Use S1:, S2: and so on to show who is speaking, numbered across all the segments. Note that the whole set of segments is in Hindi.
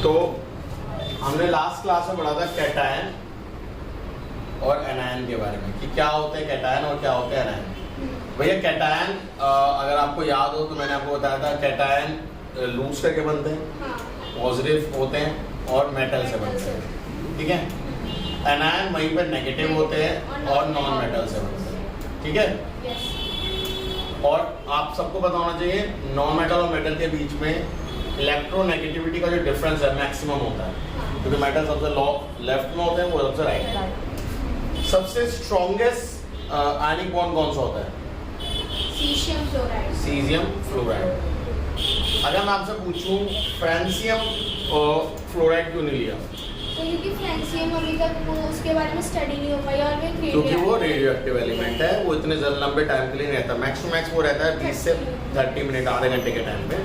S1: तो हमने लास्ट क्लास में पढ़ा था कैटायन और एनायन के बारे में कि क्या होते हैं कैटायन और क्या होते हैं एनायन। भैया कैटायन अगर आपको याद हो तो मैंने आपको बताया था कैटायन लूज करके बनते हैं, पॉजिटिव होते हैं और मेटल से बनते हैं, ठीक है। एनायन वहीं पर नेगेटिव होते हैं और नॉन मेटल से बनते हैं, ठीक है। और आप सबको पता होना चाहिए नॉन मेटल और मेटल के बीच में इलेक्ट्रोनेगेटिविटी का जो डिफरेंस है मैक्सिमम होता है, क्योंकि मेटल सबसे लेफ्ट में होते हैं, वो सबसे राइट में। सबसे स्ट्रॉन्गेस्ट आयनिक बॉन्ड कौन सा होता है?
S2: Caesium fluoride.
S1: Caesium fluoride. अगर मैं आपसे पूछूं फ्रांसियम फ्लोराइड क्यों नहीं लिया?
S2: तो क्योंकि फ्रांसियम अभी तक वो उसके बारे में स्टडी नहीं हो पाई और वे
S1: क्योंकि वो रेडियोएक्टिव एलिमेंट है, वो इतने लंबे टाइम के लिए नहीं रहता, मैक्स टू मैक्स वो रहता है 20 से 30 मिनट, आधे घंटे के टाइम पे,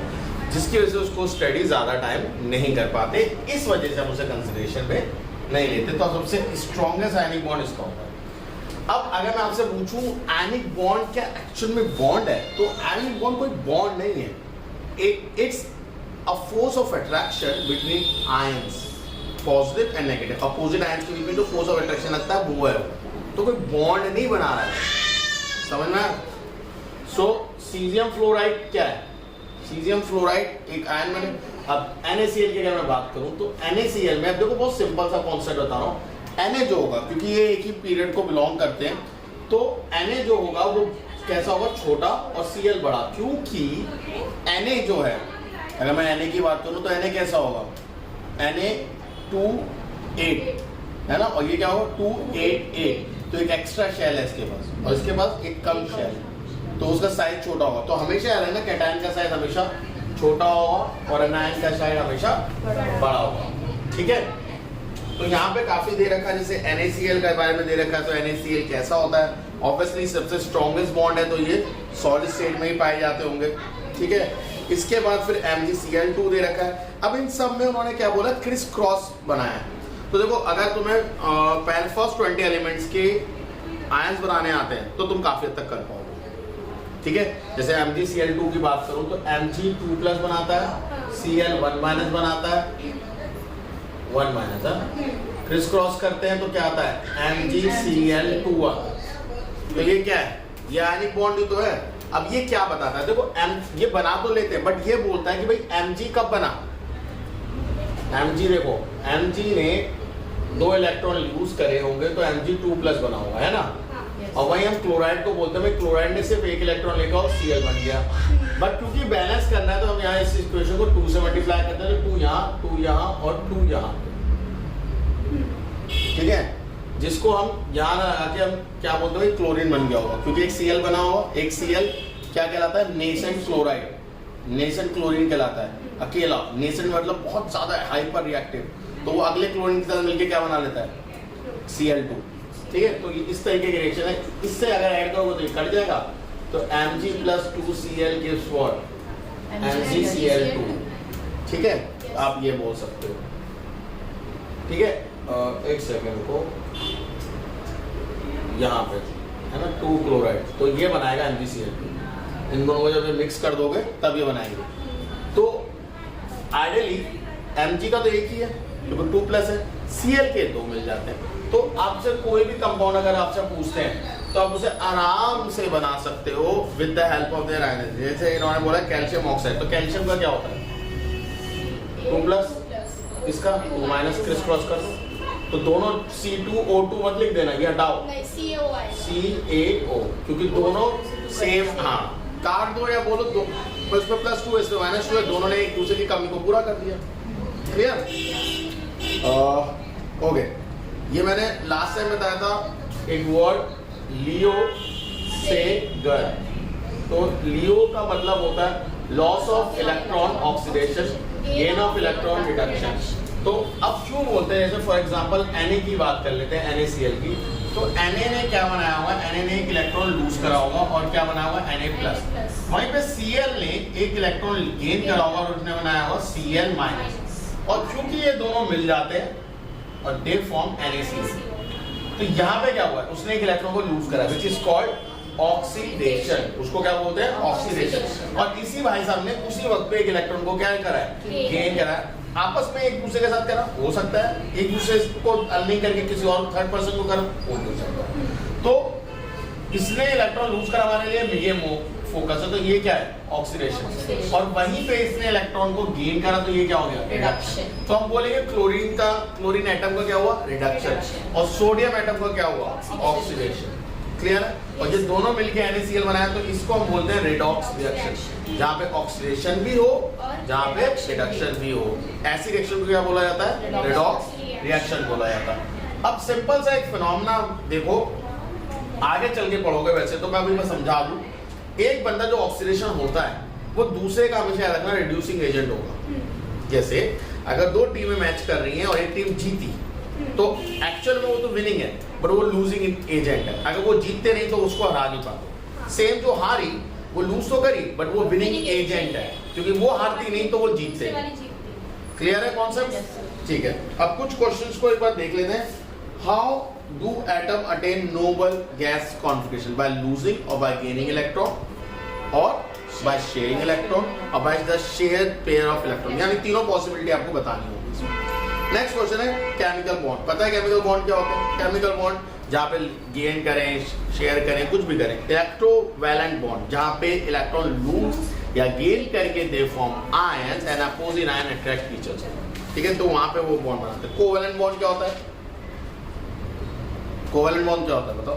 S1: जिसकी वजह से उसको स्टडी ज़्यादा टाइम नहीं कर पाते, इस वजह से हम उसे कंसिडरेशन में नहीं लेते। तो सबसे स्ट्रॉन्गेस्ट आयनिक बॉन्ड इसका होता है। अब अगर मैं आपसे पूछूं आयनिक बॉन्ड क्या एक्चुअल में बॉन्ड है, तो आयनिक बॉन्ड कोई बॉन्ड नहीं है, it's a force of attraction between ions, positive and negative. Opposite ions के बीच में जो फोर्स ऑफ अट्रैक्शन लगता है वो है, तो कोई बॉन्ड नहीं बना रहा है, समझ में आया? सो सीजियम फ्लोराइड क्या है? सीजियम फ्लोराइड एक आयन बने। अब NaCl की अगर मैं बात करूं तो NaCl में अब देखो बहुत सिंपल सा कॉन्सेप्ट बता रहा हूं। Na जो होगा, क्योंकि ये एक ही पीरियड को बिलोंग करते हैं, तो Na जो होगा वो कैसा होगा? छोटा, और Cl बड़ा, क्योंकि Na जो है, अगर मैं Na की बात करूं तो Na कैसा होगा? Na 2,8 है ना, और ये क्या होगा? 2,8,8, तो एक एक्स्ट्रा शेल है इसके पास, और इसके पास एक कम शेल, तो उसका साइज छोटा होगा। तो हमेशा याद रखना कैटायन का साइज हमेशा छोटा होगा और एनायन का साइज हमेशा बड़ा होगा, ठीक है। तो यहाँ पे काफी दे रखा है, जैसे NaCl के बारे में दे रखा है, तो NaCl कैसा होता है? ऑब्वियसली सबसे स्ट्रॉन्गेस्ट बॉन्ड है, तो ये सॉलिड स्टेट में ही पाए जाते होंगे, ठीक है। इसके बाद फिर MgCl2 दे रखा है। अब इन सब में उन्होंने क्या बोला? क्रिस क्रॉस बनाया। तो देखो अगर तुम्हें पहले फर्स्ट 20 एलिमेंट्स के आयंस बनाने आते हैं तो तुम काफी हद तक कर पाओगे, ठीक है। जैसे MgCl2 की बात करूं तो Mg2+ बनाता है, Cl1- बनाता है, 1- क्रिस क्रॉस करते हैं तो क्या आता है? MgCl2। तो ये क्या है? ये आयनिक बॉन्ड ही तो है। अब ये क्या बताता है? देखो ये बना तो लेते हैं, बट ये बोलता है कि भाई Mg कब बना? Mg देखो, Mg ने 2 इलेक्ट्रॉन यूज करे होंगे तो Mg2+ बना होगा, है ना। और वही हम क्लोराइड को बोलते हैं, क्लोराइड ने सिर्फ एक इलेक्ट्रॉन लेकर और Cl बन गया, बट क्योंकि बैलेंस करना है तो हम यहाँ इस इक्वेशन को 2 से मल्टीप्लाई करते हैं, तो 2 यहाँ, 2 यहाँ और 2 यहाँ, ठीक है। जिसको हम यहाँ लगा के हम क्या बोलते हैं? क्लोरीन बन गया होगा, क्योंकि एक Cl बना होगा, एक Cl क्या कहलाता है? नेसेंट क्लोराइड, नेसेंट क्लोरीन कहलाता है अकेला। नेसेंट मतलब बहुत ज्यादा हाइपर रिएक्टिव, तो वो अगले क्लोरीन के साथ मिलकर क्या बना लेता है? Cl2, ठीक है। तो इस तरीके की रिएक्शन है, इससे अगर ऐड करोगे तो ये कट जाएगा, तो Mg+2Cl gives what? MgCl2, ठीक है। आप ये बोल सकते हो, ठीक है। एक सेकंड को यहाँ पे है ना 2 क्लोराइड, तो ये बनाएगा MgCl2। इन दोनों को जब मिक्स कर दोगे तब ये बनाएंगे। तो आइडियली Mg का तो एक ही है क्योंकि 2+ है, Cl के 2 मिल जाते हैं। तो आपसे कोई भी कंपाउंड अगर आपसे पूछते हैं तो आप उसे आराम से बना सकते हो with the help of their ion. जैसे इन्होंने बोला कैल्शियम ऑक्साइड, तो कैल्शियम का क्या होता है? 2+, इसका 2- क्रिस क्रॉस कर दो, तो दोनों C2O2 मत लिख देना, ये हटाओ, CaO, क्योंकि दोनों सेम, हाँ काट दो या बोलो दो, इसमें +2 इसमें -2 है, दोनों ने एक दूसरे की कमी को पूरा कर दिया। क्लियर? ओके, ये मैंने लास्ट टाइम बताया था एक वर्ड लियो से गर। तो लियो का मतलब होता है loss of electron oxidation, gain of electron reduction. तो अब क्यों बोलते हैं? जैसे फॉर एग्जांपल Na की बात कर लेते हैं, NaCl की। तो Na ने क्या बनाया हुआ? Na ने एक इलेक्ट्रॉन लूज करा होगा और क्या बनाया हुआ? Na+। वहीं पे Cl ने एक इलेक्ट्रॉन गेन करा होगा और उसने बनाया हुआ Cl-। और क्योंकि ये दोनों मिल जाते हैं और दे फॉर्म NaCl, तो यहाँ पे क्या हुआ? उसने एक इलेक्ट्रॉन को लूज करा, विच इज कॉल्ड ऑक्सीडेशन। उसको क्या बोलते हैं? ऑक्सीडेशन। और इसी भाई साहब ने उसी वक्त पे एक इलेक्ट्रॉन को क्या करा है? गेन करा है। आपस में एक दूसरे के साथ करा हो सकता है, एक दूसरे को अर्निंग करके किसी और थर्ड पर्सन को करा वो भी हो सकता है। तो इसने इलेक्ट्रॉन लूज करवाने लिए ये फोकस है, तो ये क्या है ऑक्सीडेशन, और वहीं पे इसने इलेक्ट्रॉन को गेन करा तो ये क्या हो गया रिडक्शन। तो हम बोलेंगे क्लोरीन एटम का क्या हुआ रिडक्शन, और सोडियम एटम का क्या हुआ ऑक्सीडेशन। क्लियर है? और ये दोनों मिलके NaCl बनाया तो इसको हम बोलते हैं रेडॉक्स रिएक्शन, जहाँ पे ऑक्सीडेशन भी हो जहाँ पे रिडक्शन भी हो। ऐसी रिएक्शन को क्या बोला जाता है रेडॉक्स रिएक्शन बोला जाता है। अब सिंपल सा एक फिनोमेना देखो, आगे चल के पढ़ोगे, वैसे तो मैं अभी मैं समझा दूं। एक बंदा जो ऑक्सीडेशन होता है वो दूसरे का हमेशा रखना रिड्यूसिंग एजेंट होगा। जैसे अगर दो टीमें मैच कर रही हैं और एक टीम जीती तो एक्चुअल में वो तो विनिंग है बट वो लूजिंग एजेंट है। अगर वो जीतते नहीं तो उसको हरा नहीं पाते। सेम जो हारी वो लूज तो करी बट वो विनिंग एजेंट है, क्योंकि वो हारती नहीं तो वो जीतते हैं। क्लियर है कॉन्सेप्ट? ठीक है, अब कुछ क्वेश्चंस को एक बार देख लेते हैं। How do atom attain noble gas configuration? By losing और बाय गेनिंग इलेक्ट्रॉन और बाय शेयरिंग इलेक्ट्रॉन और by the share pair of electron, यानी तीनों पॉसिबिलिटी आपको बतानी होगी इसमें। नेक्स्ट क्वेश्चन है केमिकल बॉन्ड। पता है केमिकल बॉन्ड क्या होता है? केमिकल बॉन्ड जहाँ पे गेन करें शेयर करें कुछ भी करें। इलेक्ट्रोवैलेंट बॉन्ड जहाँ पे इलेक्ट्रॉन लूज या गेन करके they form ions and opposite ion attract each other. ठीक है, तो वहाँ पे वो बॉन्ड बनाते हैं। कोवैलेंट बॉन्ड क्या होता है? कोवैलेंट बॉन्ड क्या होता है बताओ?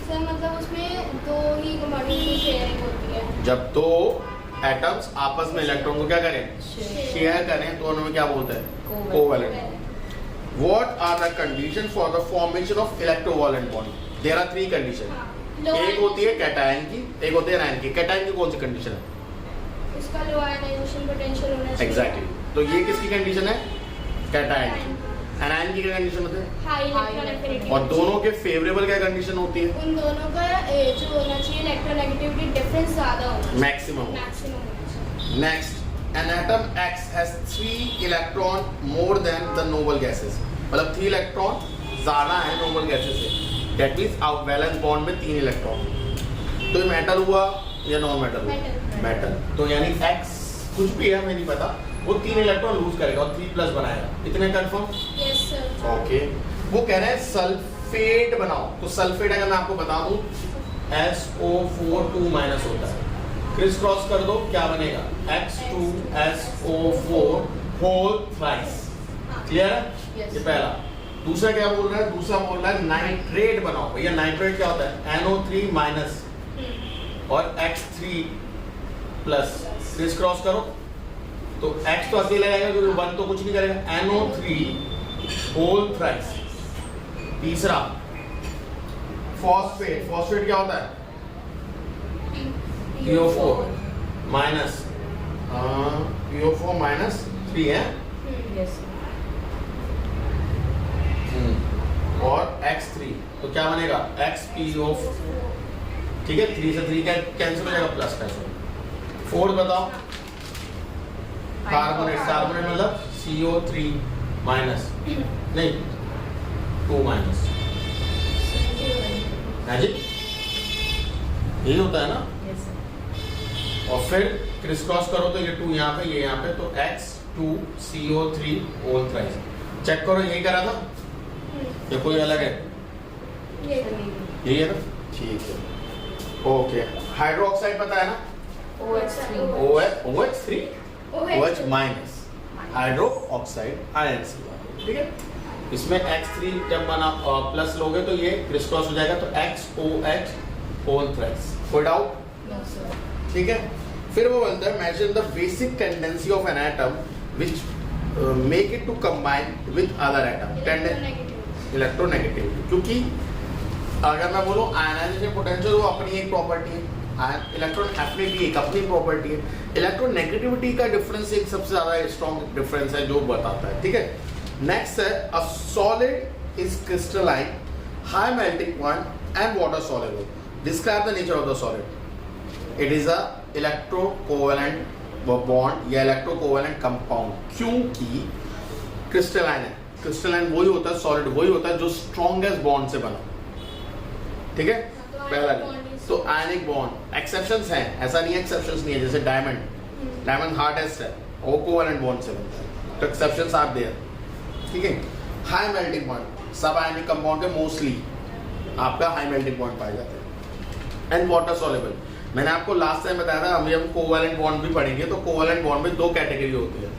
S2: सर मतलब उसमें दो ही कंपार्टमेंट की शेयरिंग होती है।
S1: जब दो एटम्स आपस में इलेक्ट्रॉन को क्या करें शेयर करें तो उन्हें क्या बोलते हैं covalent. What are the conditions for the formation of electrovalent bond? There are three conditions. एक होती है कैटायन की, एक होती है एनायन की। कैटायन की कौन सी कंडीशन है?
S2: इसका लो आयनाइजेशन पोटेंशियल होना चाहिए।
S1: एग्जैक्टली, तो ये किसकी कंडीशन है? कैटायन की। एनायन की क्या कंडीशन होती है?
S2: High electron affinity.
S1: और दोनों के फेवरेबल क्या कंडीशन होती है?
S2: उन दोनों का जो होना चाहिए इलेक्ट्रोनेगेटिविटी डिफरेंस ज्यादा होना
S1: maximum.
S2: Maximum.
S1: Next, an atom X has 3 electron more than the noble gases। मतलब 3 इलेक्ट्रॉन ज्यादा है नोबल गैसेस से। That means आप वैलेंस बॉन्ड में 3 इलेक्ट्रॉन। तो ये मेटल हुआ या नॉन मेटल हुआ? मेटल। तो यानी X कुछ भी है हमें नहीं पता, वो 3 इलेक्ट्रॉन लूज करेगा और 3+ बनाएगा। इतने कंफर्म?
S2: Yes sir.
S1: ओके, वो कह रहे हैं सल्फेट बनाओ। तो सल्फेट अगर मैं आपको बता दूं SO4 2- होता है। क्रिस क्रॉस कर दो क्या बनेगा H2SO4 होल थ्राइस। क्लियर है? ये पहला। दूसरा क्या बोल रहा है? दूसरा बोल रहा है नाइट्रेट बनाओ। भैया नाइट्रेट क्या होता है? NO3- और X3+। क्रिस क्रॉस करो तो X तो अकेले रहेगा क्योंकि 1 तो कुछ नहीं करेगा। NO3 whole thrice. तीसरा फॉस्फेट। फॉस्फेट क्या होता है? PO4 माइनस PO4 -3 है।
S2: यस।
S1: और X3 तो क्या बनेगा XPO। ठीक है, 3 से 3 कैंसिल हो जाएगा, प्लस कैंसिल। 4 बताओ? कार्बोनेट। कार्बोनेट मतलब CO3- नहीं 2-। मैजिक यही होता है ना? और फिर क्रिस क्रॉस करो तो ये 2 यहाँ पे ये यहाँ पे, तो X2CO3 होल थ्राइस। चेक करो यही करा था ये कोई अलग है? यही है ना? ठीक है, ओके। हाइड्रोक्साइड पता है ना? OH3 OH- hydro oxide ion. ठीक है, इसमें X3 जब बना प्लस लोगे तो ये क्रिस क्रॉस हो जाएगा, तो XOH होल थ्राइस। कोई डाउट? ठीक है, फिर वो बोलता है measure the basic tendency of an atom which make it to combine with other atom. Electronegativity. क्योंकि अगर मैं बोलूं आयनाइजेशन पोटेंशियल वो अपनी एक प्रॉपर्टी है, इलेक्ट्रॉन एफिनिटी एक अपनी प्रॉपर्टी है। इलेक्ट्रोनेगेटिविटी का डिफरेंस एक सबसे ज्यादा स्ट्रॉन्ग डिफरेंस है जो बताता है। ठीक है, नेक्स्ट है a solid is crystalline, high melting point and water soluble. Describe the nature of the solid. It is a electrocovalent bond या इलेक्ट्रोकोवैलेंट कंपाउंड, क्योंकि क्रिस्टलाइन है। क्रिस्टलाइन वही होता है, सॉलिड वही होता है जो स्ट्रॉन्गेस्ट बॉन्ड से बना। ठीक है, पहला तो आयनिक बॉन्ड। एक्सेप्शंस हैं, ऐसा नहीं है एक्सेप्शंस नहीं है, जैसे डायमंड हार्डेस्ट है वो कोवैलेंट बॉन्ड से बनता है। तो एक्सेप्शंस आर देयर, ठीक है। हाई मेल्टिंग पॉइंट, सब आयनिक कंपाउंड के मोस्टली आपका हाई मेल्टिंग पॉइंट पाए जाते हैं। एंड वाटर सॉल्युबल, मैंने आपको लास्ट टाइम बताया था, हम कोवैलेंट बॉन्ड भी पढ़ेंगे, तो कोवैलेंट बॉन्ड में दो कैटेगरी होती है,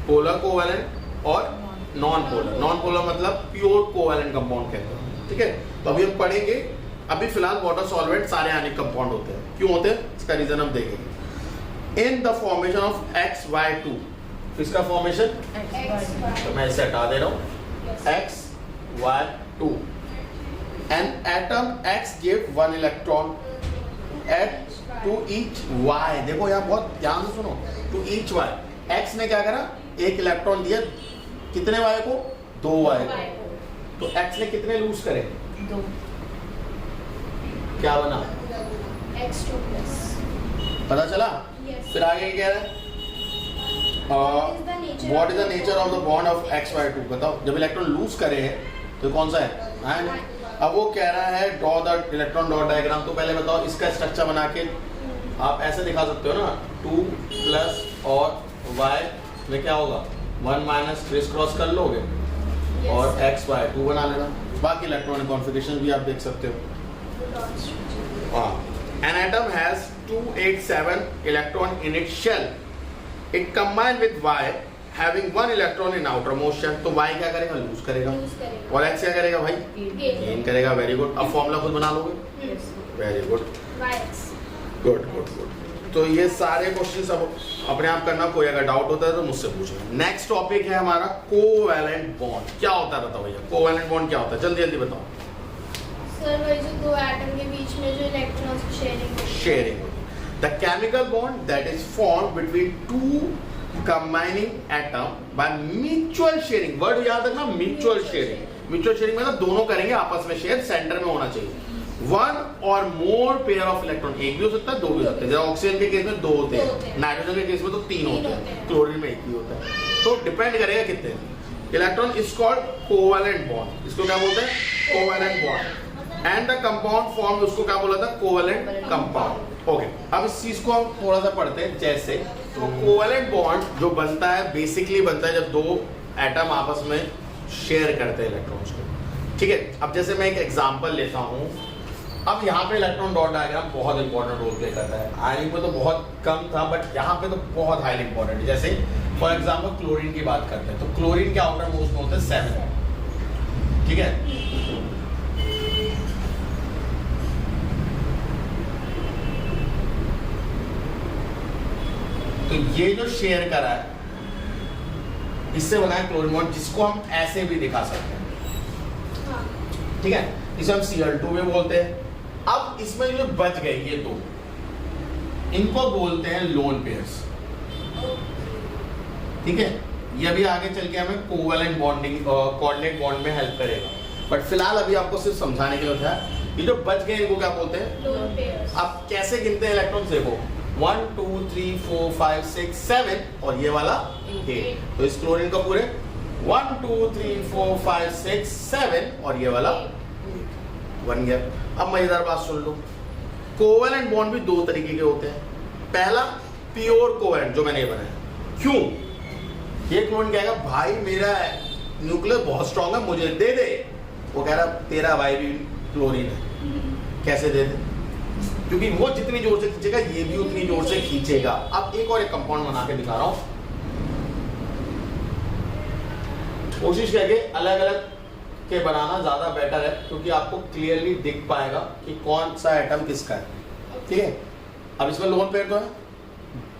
S1: पोलर कोवैलेंट और नॉन पोलर। नॉन पोलर मतलब प्योर कोवैलेंट कंपाउंड कहते हैं, ठीक है। तो अभी हम पढ़ेंगे, अभी फिलहाल वाटर सॉल्वेंट सारे आयनिक कंपाउंड होते हैं। क्यों होते हैं इसका रीजन हम देखेंगे। In the formation of XY2, इसका फॉर्मेशन तो मैं इसे हटा दे रहा हूं, XY2, an atom X give 1 electron at to each Y। देखो यहाँ बहुत ध्यान से सुनो, टू ईच Y, X ने क्या करा, एक इलेक्ट्रॉन दिया, कितने Y को, 2 Y को। तो X ने कितने लूज करे,
S2: 2,
S1: क्या बना,
S2: X2 प्लस,
S1: पता चला।
S2: Yes.
S1: फिर आगे क्या है, what is the nature of the bond of XY2, बताओ। जब इलेक्ट्रॉन लूज करे तो कौन सा है, आयन। अब वो कह रहा है draw the electron dot diagram, तो पहले बताओ इसका स्ट्रक्चर बना के आप ऐसे दिखा सकते हो ना, 2 प्लस और Y में क्या होगा, 1 माइनस, क्रिस क्रॉस कर लोगे और XY2 बना लेना। बाकी इलेक्ट्रॉनिक कॉन्फ़िगरेशन भी आप देख सकते हो। हाँ, an atom has 287 electron in its shell. It combined with Y having 1 electron in outer motion. तो Y क्या करेगा, लूज करेगा, और X क्या करेगा भाई, गेन करेगा। Very good. अब फॉर्मूला खुद बना लोगे, very good, good good good. तो ये सारे क्वेश्चन सब अपने आप करना, कोई अगर डाउट होता है तो मुझसे पूछना। नेक्स्ट टॉपिक है हमारा कोवैलेंट बॉन्ड। क्या होता है बताओ भैया, कोवैलेंट बॉन्ड क्या होता है, जल्दी जल्दी बताओ।
S2: सर वही जो दो एटम के बीच में जो इलेक्ट्रॉन्स की sharing,
S1: the chemical bond that is formed between two combining atom by mutual sharing. Word याद रखना, म्यूचुअल शेयरिंग। म्यूचुअल शेयरिंग मतलब दोनों करेंगे आपस में शेयर, सेंटर में होना चाहिए। 1 और मोर पेयर ऑफ इलेक्ट्रॉन, एक भी हो सकता है, 2 भी हो सकते हैं। जैसे ऑक्सीजन के केस में 2 होते हैं, नाइट्रोजन के केस में तो 3 होते हैं, क्लोरीन में 1 ही होता है। तो डिपेंड करेगा कितने electron. Is called covalent bond. इसको क्या बोलते हैं, covalent bond. And the compound form, उसको क्या बोला था, कोवैलेंट कंपाउंड। ओके, अब इस चीज को हम थोड़ा सा पढ़ते हैं। जैसे तो कोवैलेंट बॉन्ड जो बनता है, बेसिकली बनता है जब 2 एटम आपस में शेयर करते हैं इलेक्ट्रॉन्स को, ठीक है। अब जैसे मैं एक एग्जांपल लेता हूं, अब यहाँ पे इलेक्ट्रॉन डॉट डायग्राम बहुत इंपॉर्टेंट रोल प्ले करता है। आयनिक में तो बहुत कम था, बट यहाँ पे तो बहुत हाईली इंपॉर्टेंट है। जैसे फॉर एग्जांपल क्लोरीन की बात करते हैं, तो क्लोरीन के आउटर मोस्ट में होते हैं 7, ठीक है। तो ये जो शेयर करा है, इससे बना है क्लोरीन बॉन्ड, जिसको हम ऐसे भी दिखा सकते हैं, ठीक है। इसे हम Cl2 में बोलते हैं। अब इसमें जो बच गए ये 2, इनको बोलते हैं लोन पेयर्स, ठीक है। ये भी आगे चल के हमें कोवैलेंट बॉन्डिंग, कोऑर्डिनेट बॉन्ड में हेल्प करेगा, बट फिलहाल अभी आपको सिर्फ समझाने के लिए होता है। ये जो बच गए इनको क्या बोलते हैं,
S2: लोन पेयर्स।
S1: अब कैसे गिनते हैं इलेक्ट्रॉन, देखो 1 2 3 4 5 6 7 और ये वाला 8। तो इस क्लोरीन का पूरे 1 2 3 4 5 6 7 और ये वाला बन गया। अब मजेदार बात सुन लो, कोवैलेंट बॉन्ड भी 2 तरीके के होते हैं। पहला प्योर कोवैलेंट, जो मैंने बनाया। क्यों, ये क्लोरीन कहेगा भाई मेरा न्यूक्लियर बहुत स्ट्रांग है, मुझे दे दे। वो कह रहा तेरा भाई भी क्लोरीन है, कैसे दे दे, क्योंकि वो जितनी जोर से खींचेगा ये भी उतनी जोर से खींचेगा। अब एक और एक कंपाउंड बना के दिखा रहा हूं, कोशिश करके अलग अलग के बनाना ज्यादा बेटर है, क्योंकि आपको क्लियरली दिख पाएगा कि कौन सा एटम किसका है, ठीक है। अब इसमें लोन पेयर तो है,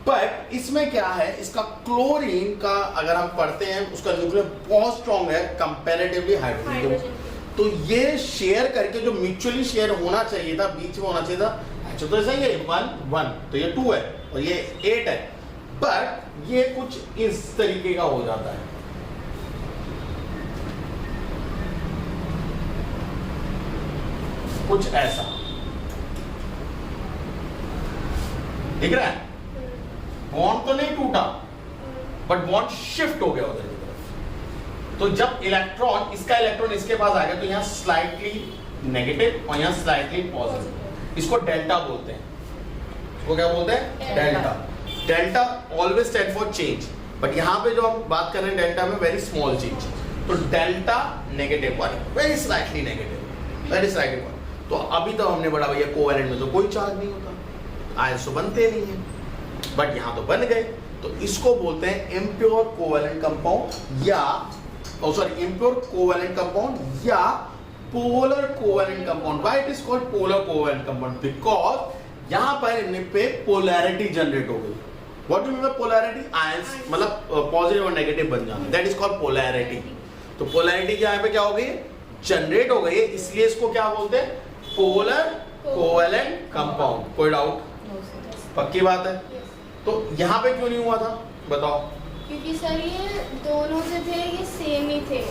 S1: बट इसमें क्या है, इसका क्लोरीन का अगर हम पढ़ते हैं, उसका न्यूक्लियर बहुत स्ट्रॉन्ग है कंपैरेटिवली हाइड्रोजन। तो ये शेयर करके जो म्यूचुअली शेयर होना चाहिए था, बीच में होना चाहिए था, अच्छा तो ऐसा ही है 1 1, तो ये 2 है और ये 8 है, पर ये कुछ इस तरीके का हो जाता है। कुछ ऐसा दिख रहा है, बॉन्ड तो नहीं टूटा, बट बॉन्ड शिफ्ट हो गया उधर की तरफ। तो जब इलेक्ट्रॉन, इसका इलेक्ट्रॉन इसके पास आ गया, तो यहाँ स्लाइटली नेगेटिव और यहाँ स्लाइटली पॉजिटिव। इसको डेल्टा बोलते हैं। इसको क्या बोलते हैं, delta. Delta always stand for change. But यहाँ पे जो हम बात कर रहे हैं डेल्टा में वेरी स्मॉल चेंज, तो delta -1 very slightly negative, very slightly 1। तो अभी तो हमने बड़ा भैया कोवेलेंट में तो कोई चार्ज नहीं होता, आयंस तो बनते नहीं है, बट यहाँ तो बन गए, तो इसको बोलते हैं इम्प्योर कोवेलेंट कंपाउंड या सॉरी इम्प्योर कोवेलेंट कंपाउंड या polar covalent compound. Why it is called polar covalent compound? Because यहाँ पर इन पे पोलैरिटी जनरेट हो गई। What do mean by polarity? Ions मतलब पॉजिटिव और नेगेटिव बन जाना, दैट इज कॉल्ड पोलैरिटी। तो पोलैरिटी यहाँ पे क्या हो गई? जनरेट हो गई है, इसलिए इसको क्या बोलते हैं? Polar covalent compound. कोई डाउट? पक्की बात है। तो यहाँ पे क्यों नहीं हुआ था बताओ?
S2: क्योंकि सर ये दोनों जो थे ये सेम ही थे।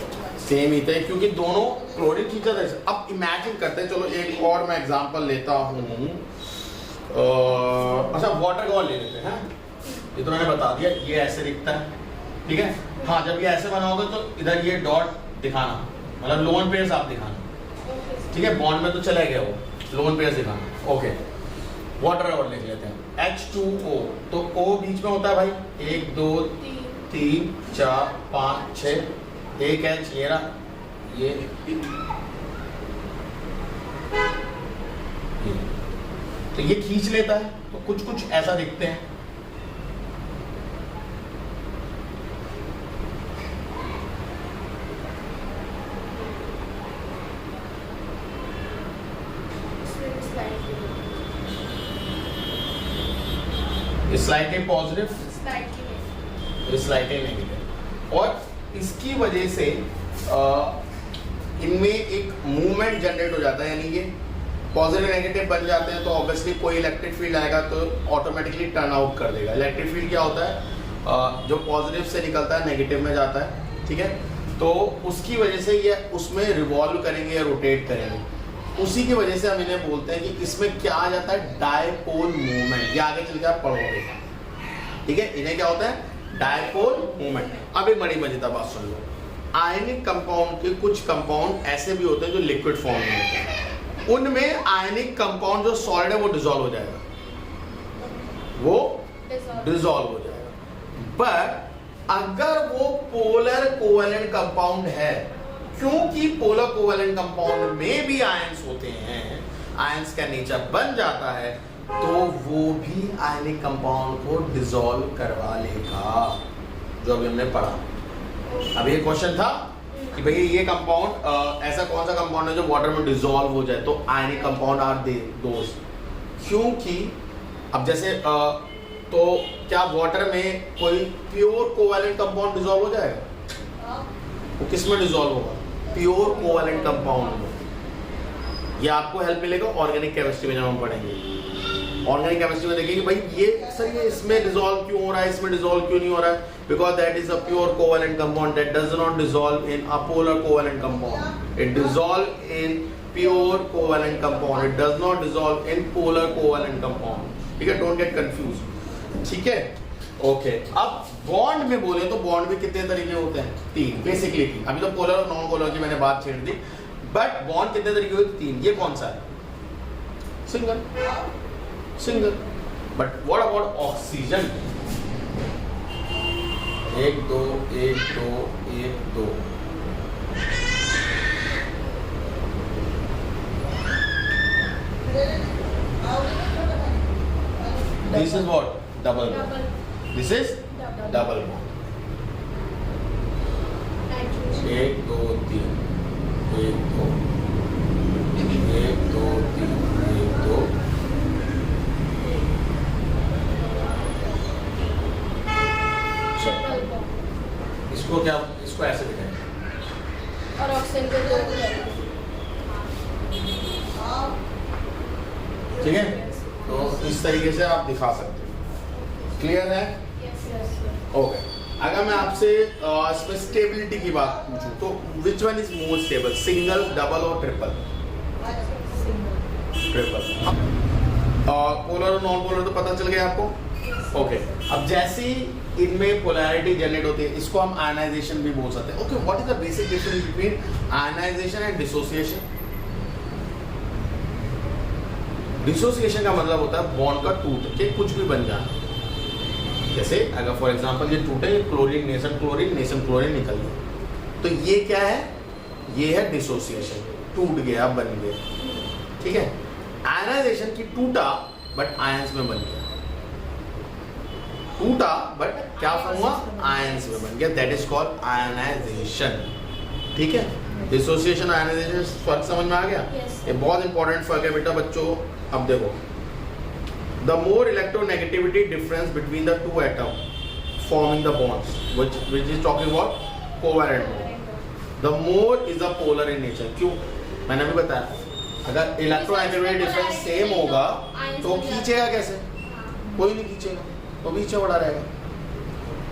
S1: सेम ही थे क्योंकि दोनों क्लोरीन खींचा था। अब इमेजिन करते हैं, चलो एक और मैं एग्जांपल लेता हूँ। अच्छा वाटर का ले लेते हैं। ये तो मैंने बता दिया, ये ऐसे दिखता है, ठीक है। हाँ, जब ये ऐसे बना होगा तो इधर ये डॉट दिखाना, मतलब लोन पेयर्स आप दिखाना, ठीक है। बॉन्ड में तो चला गया वो, लोन पेयर्स दिखाना, ओके। वाटर और लिख लेते हैं H2O, तो O बीच में होता है भाई, 1 2 3 4 5 6, एक H ये रहा, ये तो ये खींच लेता है, तो कुछ कुछ ऐसा दिखते हैं। स्लाइटली पॉजिटिव, स्लाइटली नेगेटिव, और इसकी वजह से इनमें एक मूवमेंट जनरेट हो जाता है, यानी ये पॉजिटिव नेगेटिव बन जाते हैं, तो ऑब्वियसली कोई इलेक्ट्रिक फील्ड आएगा तो ऑटोमेटिकली टर्न आउट कर देगा। इलेक्ट्रिक फील्ड क्या होता है? जो पॉजिटिव से निकलता है नेगेटिव में जाता है, ठीक है। तो उसकी वजह से ये उसमें रिवॉल्व करेंगे या रोटेट करेंगे, उसी की वजह से हम इन्हें बोलते हैं कि इसमें क्या आ जाता है? Dipole movement. ये आगे चल के आप पढ़ोगे, ठीक है। इन्हें क्या होता है? Dipole movement. अब एक बड़ी मजेदार बात सुन लो, आयनिक कंपाउंड के कुछ कंपाउंड ऐसे भी होते हैं जो लिक्विड फॉर्म में होते हैं, उनमें आयनिक कंपाउंड जो सॉलिड है वो डिसॉल्व हो जाएगा, वो डिसॉल्व हो जाएगा। बट अगर वो पोलर कोवेलेंट कंपाउंड है, क्योंकि पोलर कोवेलेंट कंपाउंड में भी आयंस होते हैं, आयंस का नेचर बन जाता है, तो वो भी आयनिक कंपाउंड को डिसॉल्व करवा लेगा, जो अभी हमने पढ़ा। अब ये क्वेश्चन था कि भाई ये कंपाउंड ऐसा कौन सा कंपाउंड है जो वाटर में डिसॉल्व हो जाए, तो आयनिक कंपाउंड आर दोस। क्योंकि अब जैसे तो क्या वाटर में कोई प्योर कोवेलेंट कंपाउंड डिसॉल्व हो जाएगा? वो किस में डिसॉल्व होगा? प्योर कोवेलेंट कंपाउंड में। ये आपको हेल्प मिलेगा ऑर्गेनिक केमिस्ट्री में जब हम पढ़ेंगे। ऑर्गेनिक केमिस्ट्री में देखेंगे भाई ये सर ये इसमें डिसॉल्व क्यों हो रहा है, इसमें डिसॉल्व क्यों नहीं हो रहा है? Because that is a pure covalent compound that does not dissolve in a polar covalent compound. It dissolve in pure covalent compound, it does not dissolve in polar covalent compound, ठीक है। डोंट गेट कंफ्यूज, ठीक है, ओके। अब बॉन्ड में बोले तो बॉन्ड भी कितने तरीके होते हैं? 3 बेसिकली। अभी तो पोलर और नॉन पोलर की मैंने बात छेड़ दी, बट बॉन्ड कितने तरीके होते? 3। ये कौन सा है? Single, single. But what about oxygen? 1 2 1 2 1 2। This is what? Double bond. This is double bond. 1 2 3 1 2 1 2 3 1 2। इसको क्या, इसको ऐसे दिखाएं
S2: और ऑक्सीजन को 2
S1: ठीक है। तो इस तरीके से आप दिखा सकते हो। क्लियर है? ओके। अगर मैं आपसे इसमें स्टेबिलिटी की बात पूछूं तो which one is more stable, single, double और ट्रिपल? ट्रिपल। पोलर और नॉन पोलर तो पता चल गया आपको, ओके। अब जैसे ही इनमें पोलैरिटी जनरेट होती है, इसको हम आयनाइजेशन भी बोल सकते हैं। Okay, what is the basic difference between ionization and dissociation? Dissociation का मतलब होता है बॉन्ड का टूट के कुछ भी बन जाना, जैसे अगर फॉर एग्जांपल ये टूटे, क्लोरीन नेशन क्लोरीन निकल गया, तो ये क्या है, ये है डिसोसिएशन, टूट गया, बन गया, ठीक है। आयनाइजेशन की टूटा बट आयंस में बन गया, टूटा बट क्या फॉर्म हुआ, आयंस में बन गया, दैट इज कॉल्ड आयनाइजेशन, ठीक है। डिसोसिएशन आयनाइजेशन फर्क समझ में आ गया?
S2: Yes.
S1: ये बहुत इंपॉर्टेंट फर्क है बेटा बच्चों। अब देखो, the more electronegativity difference between the two atoms forming the bonds, which is talking about covalent bond, the more is the polar in nature. क्यों? मैंने भी बताया, अगर इलेक्ट्रोनेगेटिविटी डिफरेंस सेम होगा तो खींचेगा कैसे, कोई नहीं खींचेगा, तो पीछे बढ़ा रहेगा।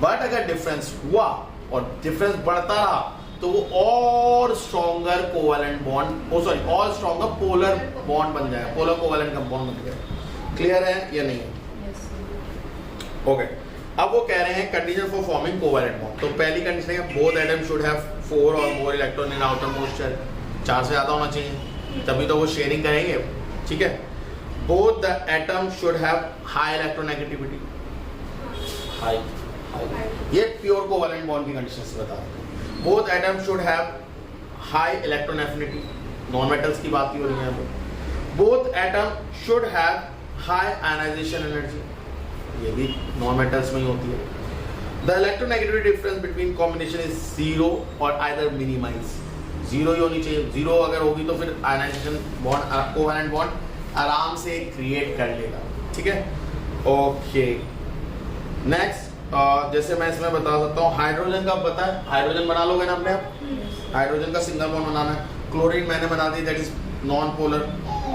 S1: बट अगर डिफरेंस हुआ और डिफरेंस बढ़ता रहा तो वो और स्ट्रॉन्गर कोवेलेंट बॉन्ड, और स्ट्रॉन्गर पोलर बॉन्ड बन जाएगा, पोलर कोवेलेंट कंपाउंड बन जाएगा। क्लियर है या नहीं? ओके। अब वो कह रहे हैं condition for forming covalent bond. तो पहली कंडीशन है बोथ एटम शुड हैव 4 और more electron in outer most shell, 4 से ज्यादा होना चाहिए, तभी तो वो शेयरिंग करेंगे, ठीक है। Both the atom should have high electronegativity, high, ये प्योर कोवेलेंट बॉन्ड की कंडीशंस बता रहे हैं। Both atom should have high electron affinity, non metals की बात ही हो रही है। Both atom should have high ionization energy, ये भी नॉन मेटल्स में ही होती है। The electronegativity difference between combination is 0 और आइदर मिनिमाइज, 0 ही होनी चाहिए, 0 अगर होगी तो फिर आयनाइजेशन बॉन्ड, कोवेलेंट बॉन्ड आराम से क्रिएट कर लेगा, ठीक है। ओके, नेक्स्ट जैसे मैं इसमें बता सकता हूँ, हाइड्रोजन का पता है, हाइड्रोजन बना लोगे ना अपने आप, हाइड्रोजन का सिंगल बॉन्ड बनाना है। क्लोरीन मैंने बना दी, दैट इज नॉन पोलर,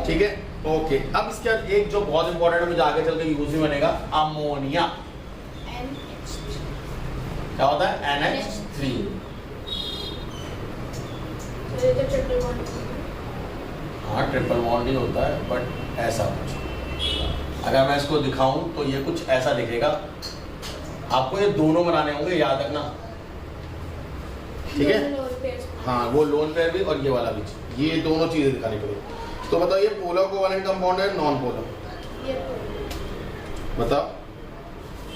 S1: ठीक है। ओके, अब इसके बाद एक जो बहुत इंपॉर्टेंट है, मुझे आगे चल के यूज ही बनेगा, अमोनिया। क्या होता है? NH3। हाँ, ट्रिपल बॉन्ड ही होता है, बट ऐसा कुछ, अगर मैं इसको दिखाऊं तो ये कुछ ऐसा दिखेगा। आपको ये दोनों बनाने होंगे, याद रखना, ठीक है। हाँ, वो लोन पेयर भी और ये वाला भी, ये दोनों चीजें दिखानी पड़ेगी। तो बताओ, ये पोलर कोवेलेंट कंपाउंड है, नॉन पोलर? बताओ,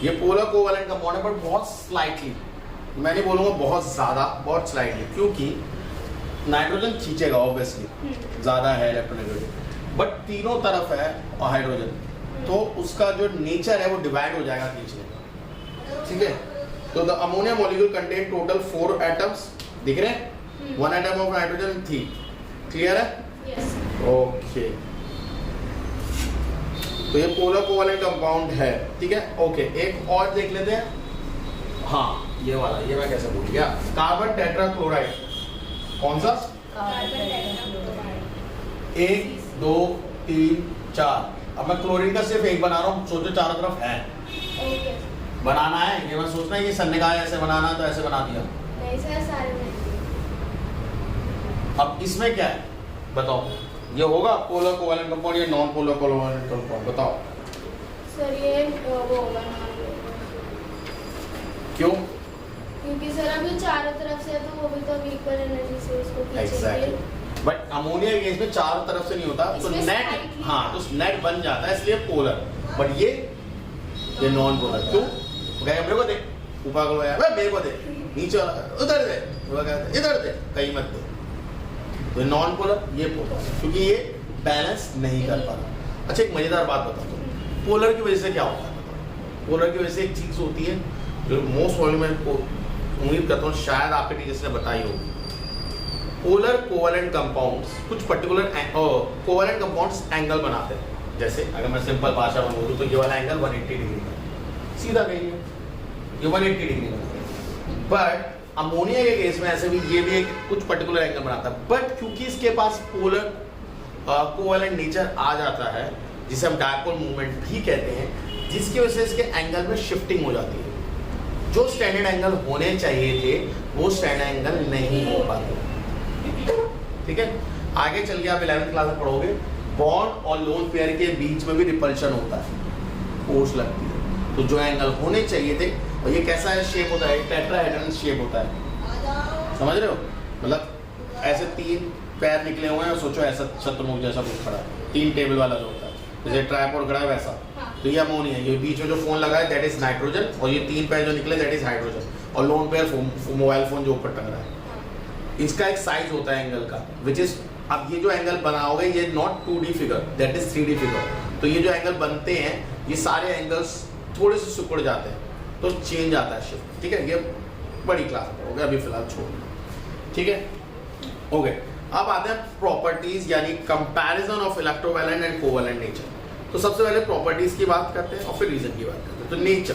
S1: ये पोलर कोवेलेंट कंपाउंड है, बट बहुत स्लाइटली, मैं नहीं बोलूंगा बहुत ज्यादा, बहुत स्लाइटली, क्योंकि नाइट्रोजन खींचेगा ऑब्वियसली, ज्यादा है इलेक्ट्रोनेगेटिविटी, बट तीनों तरफ है हाइड्रोजन, तो उसका जो नेचर है वो डिवाइड हो जाएगा खींचने का, ठीक है। तो the ammonia molecule contain total 4 atoms, दिख रहे हैं, 1 एटम ऑफ नाइट्रोजन 3, क्लियर है?
S2: यस।
S1: ओके, तो ये पोलर कोवेलेंट कंपाउंड है, ठीक है। ओके, एक और देख लेते हैं। हाँ, ये वाला, ये मैं कैसे भूल गया, कार्बन टेट्राक्लोराइड, कौन सा? 1 2 3 4। अब मैं क्लोरीन का सिर्फ एक बना रहा हूँ, सोचो चारों तरफ है, बनाना है, ये मैं सोचना है कि सर ने कहा ऐसे बनाना, तो ऐसे बना दिया।
S2: नहीं सर, सारे में।
S1: अब इसमें क्या है बताओ, ये होगा पोलर कोवेलेंट कंपाउंड या नॉन पोलर कोवेलेंट कंपाउंड, बताओ।
S2: सर ये वो होगा ना,
S1: क्यों?
S2: क्योंकि सर अब ये चारों तरफ से है, तो वो भी तो इक्वल एनर्जी से उसको खींचेंगे।
S1: एग्जैक्टली, बट अमोनिया के केस में चारों तरफ से नहीं होता, तो
S2: इसमें
S1: नेट,
S2: slightly-
S1: हाँ, तो नेट बन जाता है, इसलिए पोलर, बट ये नॉन पोलर। क्यों? मेरे को दे, ऊपर को यार, मेरे को दे, नीचे वाला उधर दे, इधर दे, कहीं मत दे। तो नॉन पोलर, ये पोलर, क्योंकि ये बैलेंस नहीं कर पाता। अच्छा, एक मजेदार बात बताता हूँ, पोलर की वजह से क्या होता है? पोलर की वजह से एक चीज होती है जो मोस्ट प्रॉब्लम मैं उम्मीद करता हूँ शायद आपके टीचर्स ने बताई होगी। पोलर कोवेलेंट कंपाउंड्स, कुछ पर्टिकुलर कोवेलेंट कंपाउंड्स एंगल बनाते हैं। जैसे अगर मैं सिंपल भाषा में बोलूँ तो ये वाला एंगल 180 डिग्री का, सीधा कहीं ये 180 डिग्री का, बट अमोनिया के केस में ऐसे भी ये भी एक कुछ पर्टिकुलर एंगल बनाता है, बट क्योंकि इसके पास पोलर कोवेलेंट नेचर आ जाता है, जिसे हम डायपोल मूवमेंट भी कहते हैं, जिसकी वजह से इसके एंगल में शिफ्टिंग हो जाती है। जो स्टैंडर्ड एंगल होने चाहिए थे वो स्टैंडर्ड एंगल नहीं हो पाते, ठीक है। आगे चल के आप 11th क्लास में पढ़ोगे, बॉन्ड और लोन पेयर के बीच में भी रिपल्शन होता है, फोर्स लगती है, तो जो एंगल होने चाहिए थे, और ये कैसा है शेप होता है, टेट्राहेड्रन शेप होता है, समझ रहे हो? मतलब ऐसे 3 पैर निकले हुए हैं, और सोचो ऐसा शतुर्मुख जैसा कुछ खड़ा है, 3 टेबल वाला जो होता है, जैसे ट्राइपॉड खड़ा है वैसा, तो ये अमोनिया, ये बीच में जो फोन लगा है दैट इज नाइट्रोजन, और ये 3 पेयर जो निकले दैट इज हाइड्रोजन, और लोन पेयर मोबाइल फोन जो ऊपर टंग रहा है। इसका एक साइज होता है एंगल का, विच इज, अब ये जो एंगल बनाओगे ये not 2D figure, that is 3D figure. तो ये जो एंगल बनते हैं ये सारे एंगल्स थोड़े से सिकुड़ जाते हैं, तो चेंज आता है शिफ्ट, ठीक है। ये बड़ी क्लास में हो गया, अभी फिलहाल छोड़, ठीक है, हो गए। अब आते हैं प्रॉपर्टीज यानी comparison of electrovalent and covalent nature. तो सबसे पहले प्रॉपर्टीज की बात करते हैं और फिर रीजन की बात करते हैं। तो nature,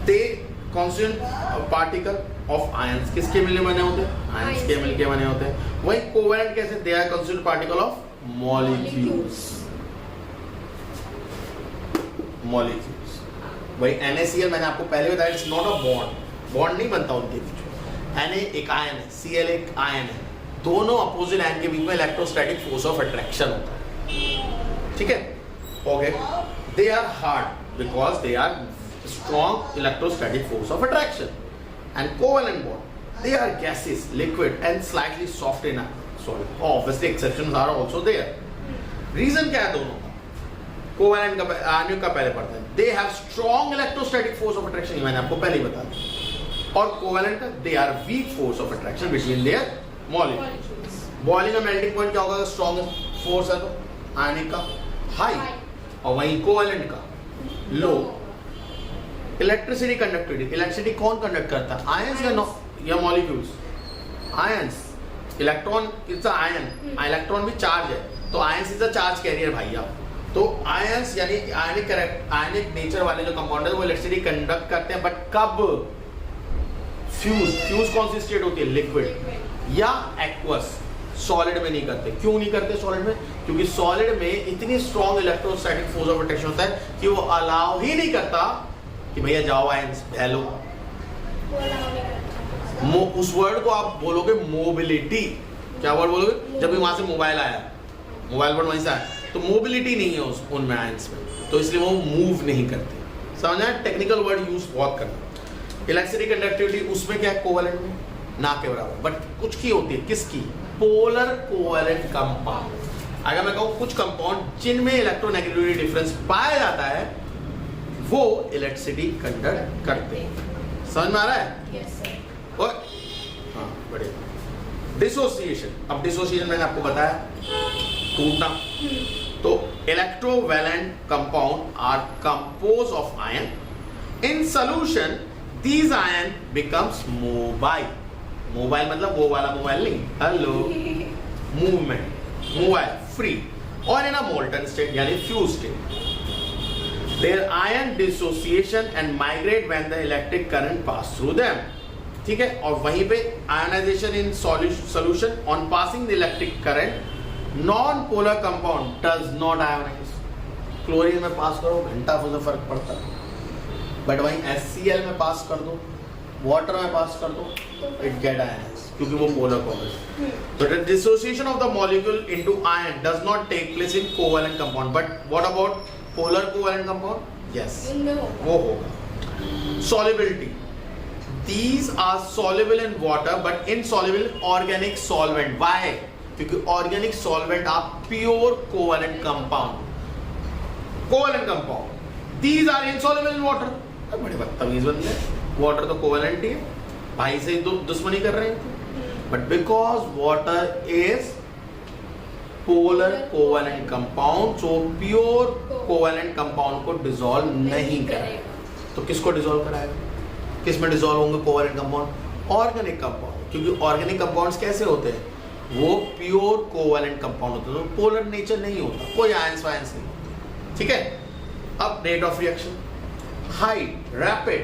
S1: they constituent particle of ions, किसके मिलके बने होते हैं? आयंस के मिलके बने होते हैं। वही कोवैलेंट कैसे? They are constituent particle of molecules, molecules. वही NaCl मैंने आपको पहले बताया, it's not a bond, bond नहीं बनता उनके बीच में। Na एक आयन है, Cl एक आयन है, दोनों अपोजिट आयन के बीच में इलेक्ट्रोस्टैटिक फोर्स ऑफ अट्रैक्शन होता है, ठीक है। Okay, they are hard because they are strong electrostatic force of attraction. And covalent bond, they are gases, liquid and slightly soft in solid. Obviously exceptions are also there. Reason क्या है दोनों का? कोवैलेंट का आयनिक का पहले पढ़ते हैं, they have strong electrostatic force of attraction, ये मैंने आपको पहले ही बता दिया। और कोवैलेंट का, they are weak force of attraction between their molecules. Boiling का मेल्टिंग पॉइंट क्या होगा? स्ट्रॉन्ग फोर्स है तो आयनिक का हाई, और वहीं कोवैलेंट का लो। इलेक्ट्रिसिटी कंडक्टिविटी, इलेक्ट्रिसिटी कौन कंडक्ट करता है? आयंस या molecules? Ions. Electron is a ion, electron भी चार्ज है, तो ions is a charge carrier भैया। तो आयंस यानी आयनिक नेचर वाले जो कंपाउंड है वो इलेक्ट्रिसिटी कंडक्ट करते हैं, बट कब? फ्यूज कौन सी स्टेट होती है? लिक्विड या एक्वस, सॉलिड में नहीं करते। क्यों नहीं करते सॉलिड में? क्योंकि सॉलिड में इतनी strong electrostatic force of attraction होता है कि वो अलाउ ही नहीं करता कि भैया जाओ आयंस बहलो। उस वर्ड को आप बोलोगे मोबिलिटी। क्या वर्ड बोलोगे? जब भी वहां से मोबाइल आया, मोबाइल वर्ड वहीं से आया, तो मोबिलिटी नहीं है उनमें आयंस में, तो इसलिए वो मूव नहीं करते। समझना? टेक्निकल वर्ड यूज बहुत करना। इलेक्ट्रिसिटी कंडक्टिविटी उसमें क्या है? कोवैलेंट में ना के बराबर, बट कुछ की होती है, किसकी? Polar covalent compound. अगर मैं कहूं कुछ कंपाउंड जिनमें इलेक्ट्रोनेगेटिविटी डिफरेंस पाया जाता है वो इलेक्ट्रिसिटी कंडक्ट करते हैं। समझ में आ रहा है?
S2: Yes sir.
S1: और हाँ बढ़िया। डिसोसिएशन, अब डिसोसिएशन मैंने आपको बताया टूटना। तो electrovalent compound are compose of ion, in solution these ion becomes mobile। Mobile मतलब वो वाला मोबाइल नहीं, हेलो, मूवमेंट, मोबाइल फ्री, और इन अ मोल्टन स्टेट यानी fuse state. There ion dissociation and migrate when the electric current pass through them, ठीक है। और वहीं पे ionization in solution on passing the electric current, non polar compound does not ionize. Chlorine में पास करो घंटा फर्क पड़ता है, बट वहीं HCl में पास कर दो, वाटर में पास कर दो, इट गेट आयनाइज, क्योंकि वो पोलर कॉम्पोनेंट है। तो the dissociation of the molecule into ion does not take place in covalent compound, but what about polar covalent compound? Yes, वो होगा। Solubility, these are soluble in water but insoluble in organic solvent। why? क्योंकि ऑर्गेनिक सॉल्वेंट आप pure covalent compound, these are insoluble in water। बड़े बदतमीज बंदे हैं, वाटर तो कोवैलेंट ही है, भाई से ही दुश्मनी कर रहे हैं, but because water is polar covalent compound, so pure covalent compound को डिसॉल्व नहीं कराएगा। तो किसको डिसॉल्व कराएगा? किस में डिसॉल्व होंगे कोवैलेंट कंपाउंड? ऑर्गेनिक कंपाउंड, क्योंकि ऑर्गेनिक कंपाउंड्स कैसे होते हैं? वो प्योर कोवैलेंट कंपाउंड होते हैं, तो पोलर नेचर नहीं होता, कोई आयंस वायंस नहीं होता, ठीक है। अब rate of reaction high, rapid,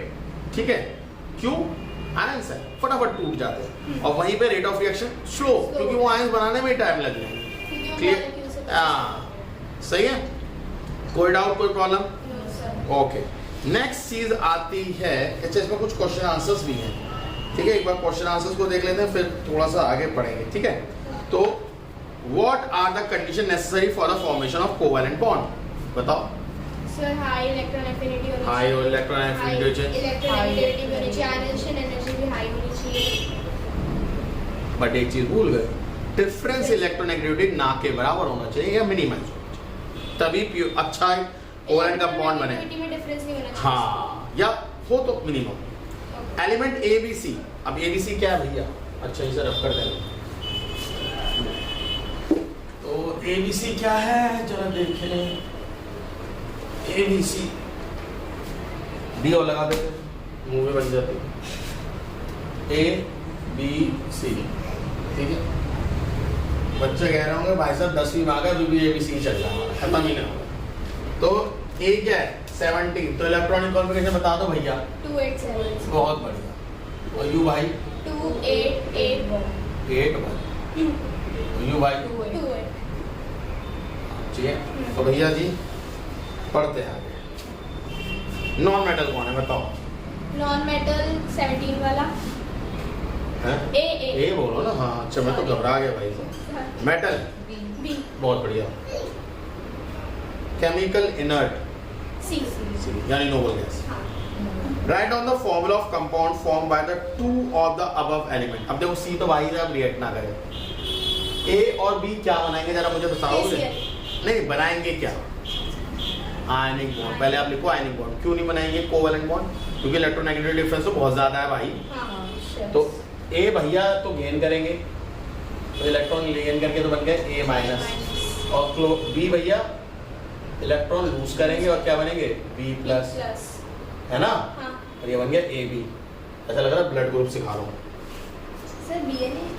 S1: ठीक है, क्यों? आयंस है, फटाफट टूट जाते हैं। और वहीं पे रेट ऑफ रिएक्शन स्लो, क्योंकि वो आयंस बनाने में टाइम लग जाएगा। क्लियर? सही है, कोई डाउट, कोई प्रॉब्लम? ओके, नेक्स्ट चीज आती है, अच्छा इसमें कुछ क्वेश्चन आंसर्स भी हैं, ठीक है। एक बार क्वेश्चन आंसर्स को देख लेते हैं, फिर थोड़ा सा आगे पढ़ेंगे, ठीक है। तो what are the condition necessary for the formation of covalent bond? बताओ।
S2: सर हाई इलेक्ट्रॉन एफिनिटी होनी चाहिए,
S1: हाई और इलेक्ट्रॉन एफिनिटी होनी चाहिए,
S2: इलेक्ट्रोनेगेटिविटी होनी चाहिए, आयनाइजेशन एनर्जी भी हाई होनी चाहिए।
S1: बट एक चीज भूल गए, डिफरेंस इलेक्ट्रोनेगेटिविटी ना के बराबर होना चाहिए या मिनिमाइज होना चाहिए, तभी अच्छा है कोवेलेंट कंपाउंड बने,
S2: Negativity में डिफरेंस नहीं होना चाहिए।
S1: हाँ, या हो तो minimum. Element A B C, अब ए बी सी क्या है भैया, अच्छा इसे रख कर दें। तो ए बी सी क्या है जरा देख लें। ए बी सी डी और लगा देते, मुंह में बन जाती। ए बी सी, ठीक है। बच्चे कह रहे होंगे भाई साहब 10वीं में आ गए, अभी भी ए बी सी चल रहा है, खत्म ही नहीं होगा। तो ए क्या है 17, तो इलेक्ट्रॉनिक कॉन्फ़िगरेशन बता दो भैया।
S2: 287।
S1: बहुत बढ़िया। और यू भाई
S2: 2881।
S1: 8 भाई, यू भाई
S2: 28।
S1: ठीक है। तो भैया जी पढ़ते हैं आगे। नॉन मेटल कौन है बताओ।
S2: नॉन मेटल 17 वाला
S1: हैं? ए बोलो ना, हाँ अच्छा मैं तो घबरा गया भाई। Metal
S2: B.
S1: बहुत बढ़िया। Chemical inert
S2: C.
S1: यानी noble gas. Write on the formula of compound form by the two of the above element. अब देखो सी तो भाई साहब रिएक्ट ना करे। ए और बी क्या बनाएंगे जरा मुझे बताओगे? नहीं बनाएंगे क्या? Ionic bond. पहले आप लिखो आयनिक बॉन्ड। क्यों नहीं बनाएंगे कोवेलेंट बॉन्ड? क्योंकि इलेक्ट्रोनेगेटिव डिफरेंस तो बहुत ज्यादा है भाई। तो ए भैया तो गेन करेंगे, तो इलेक्ट्रॉन गेन करके तो बन गए ए माइनस, और बी भैया इलेक्ट्रॉन लूज करेंगे और क्या बनेंगे बी प्लस, है ना?
S2: हाँ।
S1: और ये बन गया ए बी। ऐसा लग रहा है ब्लड ग्रुप सिखा रहा हूँ।
S2: सर बी है नहीं।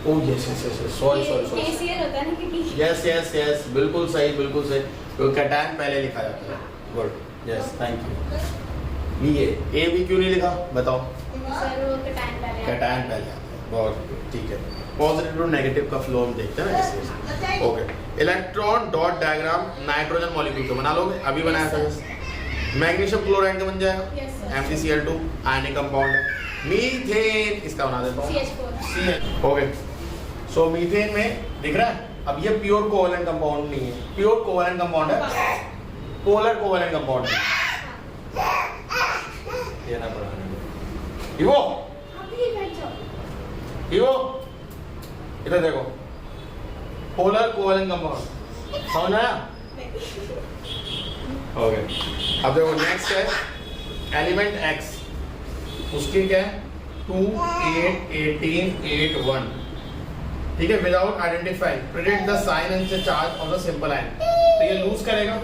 S1: Oh yes yes yes, sorry sorry
S2: KCl होता है ना कि
S1: यस यस यस, बिल्कुल सही बिल्कुल सही। तो कैटायन पहले लिखा जाता है। Good, yes thank you. B A B क्यों नहीं लिखा बताओ?
S2: सर वो कैटायन पहले
S1: कैटायन पहले आता है। बहुत ठीक है। पॉजिटिव और नेगेटिव का फ्लो हम देखते हैं ना इसलिए। Okay, electron dot diagram nitrogen molecule को बना लोगे, अभी बनाया था। मैग्नीशियम क्लोराइड का बन जाएगा
S2: Yes, sir.
S1: MgCl2 ionic compound. Methane इसका बना देता हूँ
S2: CH4।
S1: ओके। सो मीथेन में दिख रहा है, अब ये प्योर कोवेलेंट कंपाउंड नहीं है, प्योर कोवेलेंट कंपाउंड है, पोलर कोवेलेंट कंपाउंड है। ये ना पढ़ाने इवो
S2: अभी बैठ जाओ।
S1: इवो इधर देखो, पोलर कोवेलेंट कंपाउंड समझ आया? ओके। अब देखो नेक्स्ट है एलिमेंट एक्स, उसकी क्या है 2 8 18 8 1, ठीक है। Without identifying predict the sign and charge of the simple ion, तो ये लूज करेगा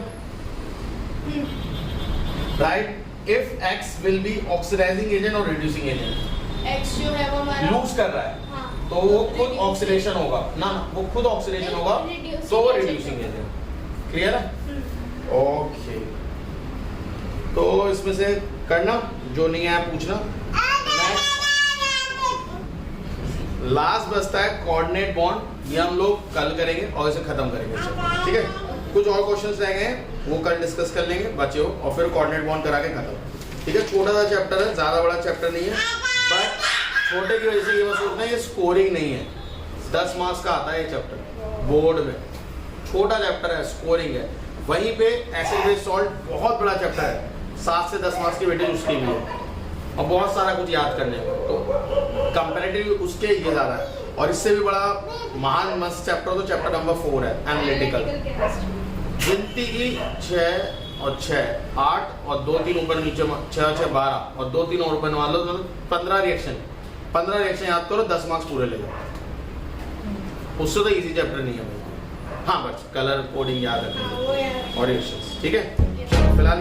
S1: right. If X will be oxidizing agent और रिड्यूसिंग एजेंट,
S2: एक्स जो है वो हमारा
S1: लूज कर रहा है
S2: हाँ।
S1: तो वो खुद ऑक्सीडेशन होगा ना, वो खुद ऑक्सीडेशन होगा तो वो रिड्यूसिंग एजेंट। क्लियर है? ओके। तो इसमें से करना जो नहीं है पूछना। लास्ट बचता है कोऑर्डिनेट बॉन्ड, ये हम लोग कल करेंगे और इसे खत्म करेंगे, ठीक है। कुछ और क्वेश्चंस रह गए हैं वो कल डिस्कस कर लेंगे बच्चे हो, और फिर कोऑर्डिनेट बॉन्ड करा के खत्म, ठीक है। छोटा सा चैप्टर है, ज्यादा बड़ा चैप्टर नहीं है, पर छोटे की वजह से ये बस सोचना है ये स्कोरिंग नहीं है। 10 मार्क्स का आता है ये चैप्टर बोर्ड में, छोटा चैप्टर है, स्कोरिंग है। वहीं पे एसिड बेस सॉल्ट बहुत बड़ा चैप्टर है, 7 से 10 मार्क्स की वेटेज उसकी भी है, और बहुत सारा कुछ याद करने को, तो कंपैरेटिव उसके ये ज़्यादा है। और इससे भी बड़ा महान मस्त चैप्टर तो चैप्टर नंबर 4 है एनालिटिकल। गिनती की 6 और 6 8 और 2 3 ऊपर नीचे 6 6 12 और 2 3 और ऊपर मान लो, मतलब 15 रिएक्शन याद करो, 10 मार्क्स पूरे ले जाओ। उससे तो इजी चैप्टर नहीं है भाई। हाँ बस कलर कोडिंग याद रखना और रिएक्शंस, ठीक है। फिलहाल